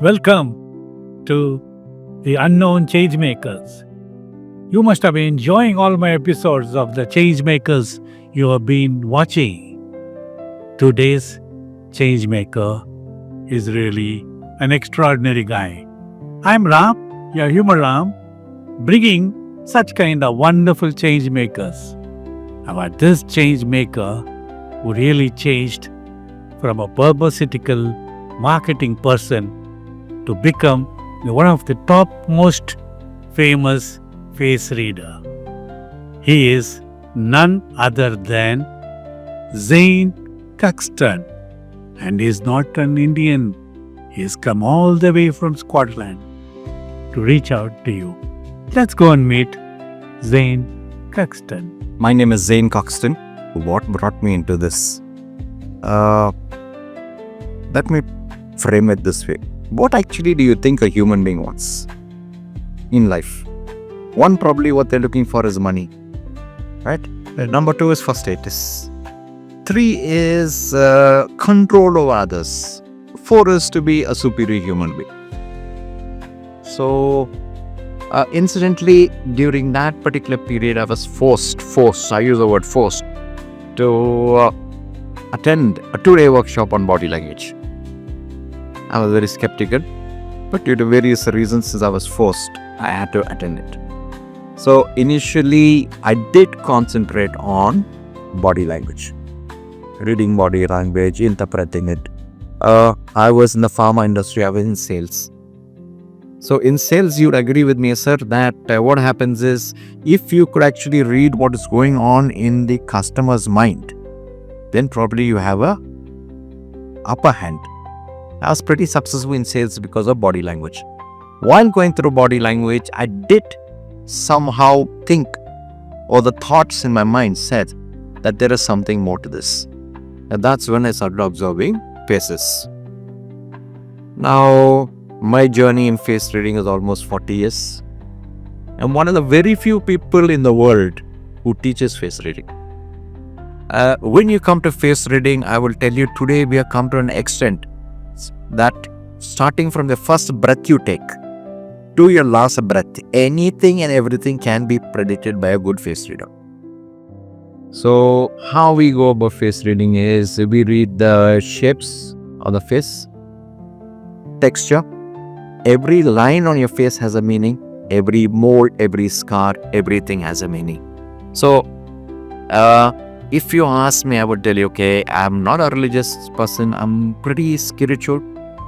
Welcome to the Unknown Changemakers. You must have been enjoying all my episodes of the Changemakers you have been watching. Today's Changemaker is really an extraordinary guy. I'm Ram, your humor Ram, bringing such kind of wonderful changemakers. But this changemaker who really changed from a pharmaceutical marketing person to become one of the top most famous face reader. He is none other than Zane Cuxton, and he is not an Indian. He has come all the way from Scotland to reach out to you. Let's go and meet Zane Cuxton. My name is Zane Coxton. What brought me into this? Let me frame it this way. What actually do you think a human being wants in life? One, probably what they're looking for is money, right? Number two is for status. Three is control over others. Four is to be a superior human being. So, incidentally, during that particular period, I was forced, I use the word forced, to attend a 2-day workshop on body language. I was very skeptical, but due to various reasons, since I was forced, I had to attend it. So initially, I did concentrate on body language, reading body language, interpreting it. I was in the pharma industry, I was in sales. So in sales, you'd agree with me, sir, that what happens is, if you could actually read what is going on in the customer's mind, then probably you have a upper hand. I was pretty successful in sales because of body language. While going through body language, I did somehow think, or the thoughts in my mind said that there is something more to this. And that's when I started observing faces. Now, my journey in face reading is almost 40 years. I'm one of the very few people in the world who teaches face reading. When you come to face reading, I will tell you today we have come to an extent that starting from the first breath you take to your last breath, anything and everything can be predicted by a good face reader. So how we go about face reading is we read the shapes of the face, texture. Every line on your face has a meaning. Every mold, every scar, everything has a meaning. So if you ask me, I would tell you, okay, I'm not a religious person. I'm pretty spiritual.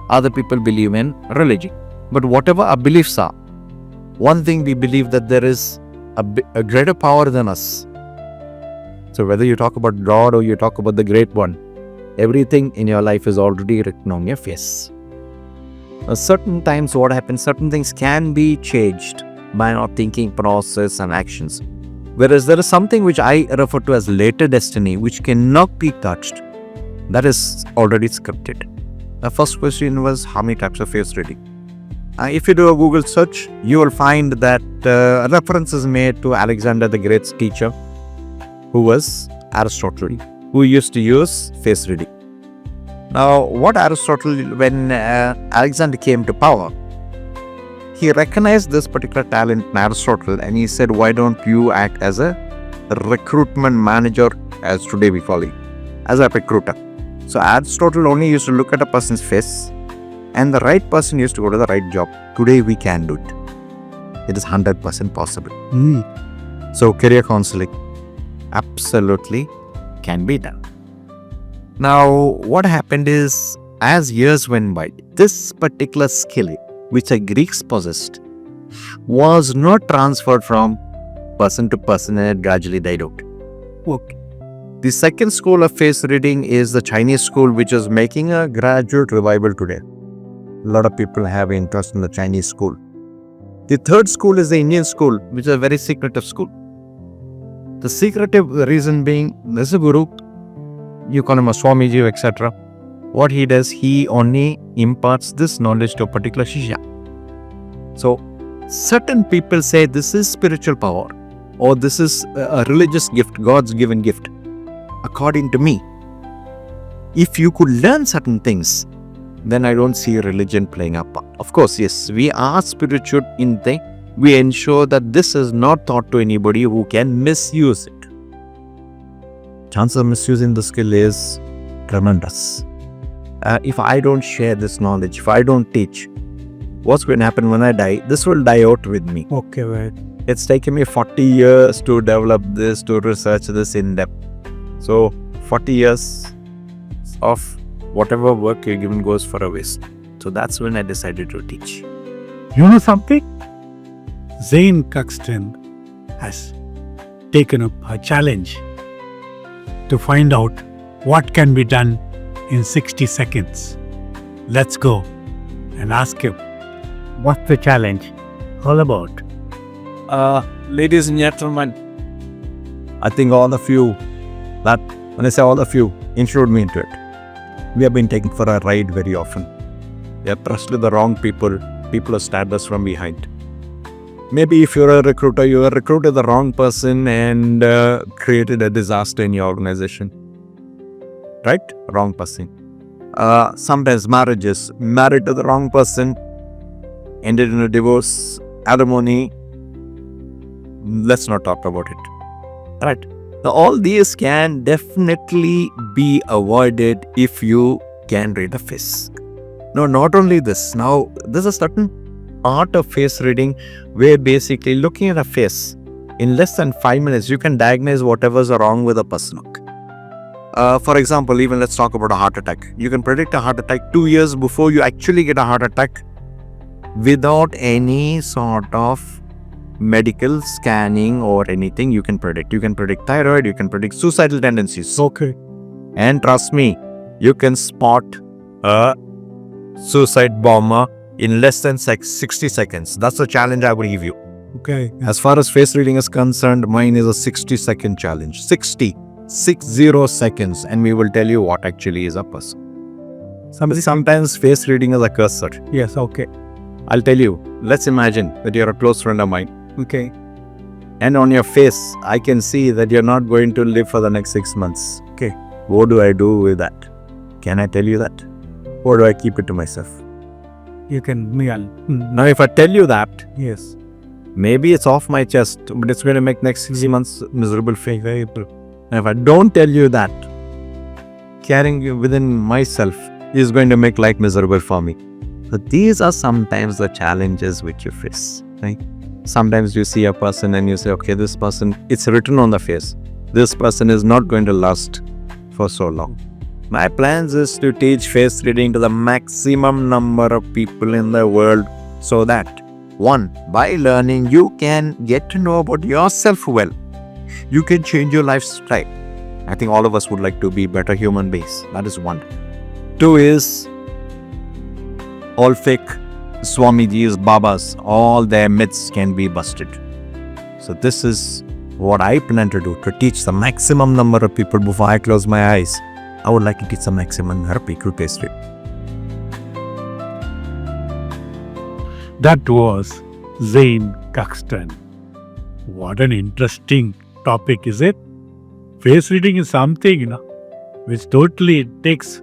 Other people believe in religion. But whatever our beliefs are, one thing we believe that there is a greater power than us. So whether you talk about God or you talk about the Great One, everything in your life is already written on your face. Certain times what happens, certain things can be changed by our thinking process and actions. Whereas there is something which I refer to as later destiny, which cannot be touched. That is already scripted. The first question was, how many types of face reading? If you do a Google search, you will find that reference is made to Alexander the Great's teacher, who was Aristotle, who used to use face reading. Now, what Aristotle, when Alexander came to power, he recognized this particular talent in Aristotle and he said, why don't you act as a recruitment manager, as today we call it, as a recruiter. So Aristotle only used to look at a person's face and the right person used to go to the right job. Today we can do it. It is 100% possible. So career counseling absolutely can be done. Now, what happened is, as years went by, this particular skill, which the Greeks possessed, was not transferred from person to person and it gradually died out. Okay. The second school of face reading is the Chinese school, which is making a gradual revival today. A lot of people have interest in the Chinese school. The third school is the Indian school, which is a very secretive school. The secretive reason being, there's a guru, you call him a Swamiji, etc. What he does, he only imparts this knowledge to a particular Shishya. So, certain people say this is spiritual power or this is a religious gift, God's given gift. According to me, if you could learn certain things, then I don't see religion playing a part. Of course, yes, we are spiritual in the we ensure that this is not taught to anybody who can misuse it. Chance of misusing the skill is tremendous. If I don't share this knowledge, if I don't teach, what's going to happen when I die? This will die out with me. Okay, right. It's taken me 40 years to develop this, to research this in depth. So 40 years of whatever work you're given goes for a waste. So that's when I decided to teach. You know something? Zane Cuxton has taken up a challenge to find out what can be done in 60 seconds. Let's go and ask him what's the challenge all about. Ladies and gentlemen, I think all of you, that when I say all of you, include me into it. We have been taken for a ride very often. We have trusted the wrong people. People have stabbed us from behind. Maybe if you're a recruiter, you have recruited the wrong person and created a disaster in your organization. Right? Wrong person. Sometimes marriages, married to the wrong person, ended in a divorce, alimony. Let's not talk about it. Right? Now, all these can definitely be avoided if you can read a face. No, not only this. Now, there's a certain art of face reading where basically looking at a face in less than 5 minutes, you can diagnose whatever's wrong with a person. For example, even let's talk about a heart attack. You can predict a heart attack 2 years before you actually get a heart attack without any sort of medical scanning or anything. You can predict. You can predict thyroid, you can predict suicidal tendencies. Okay. And trust me, you can spot a suicide bomber in less than 60 seconds. That's the challenge I will give you. Okay. As far as face reading is concerned, mine is a 60-second challenge. 60 seconds, and we will tell you what actually is a person. Sometimes face reading is a cursor. Yes, okay. I'll tell you. Let's imagine that you're a close friend of mine. Okay. And on your face, I can see that you're not going to live for the next 6 months. Okay. What do I do with that? Can I tell you that? Or do I keep it to myself? You can, yeah. Now, if I tell you that, Yes. maybe it's off my chest, but it's going to make next 6 months miserable for you. And if I don't tell you that, carrying you within myself is going to make life miserable for me. So these are sometimes the challenges which you face, right? Sometimes you see a person and you say, okay, this person, it's written on the face. This person is not going to last for so long. My plans is to teach face reading to the maximum number of people in the world so that, one, by learning, you can get to know about yourself well. You can change your lifestyle. I think all of us would like to be better human beings. That is one. Two is, all fake Swamijis, Babas, all their myths can be busted. So this is what I plan to do, to teach the maximum number of people before I close my eyes. I would like to teach the maximum number of people face reading. That was Zane Cuxton. What an interesting topic, is it? Face reading is something, which totally takes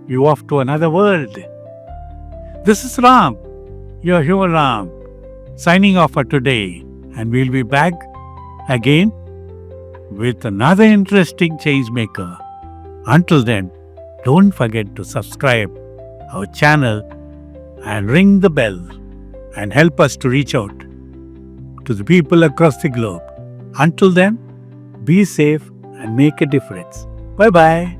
you off to another world. This is Ram, your human Ram, signing off for today, and we'll be back again with another interesting change maker. Until then, don't forget to subscribe our channel and ring the bell and help us to reach out to the people across the globe. Until then, be safe and make a difference. Bye-bye.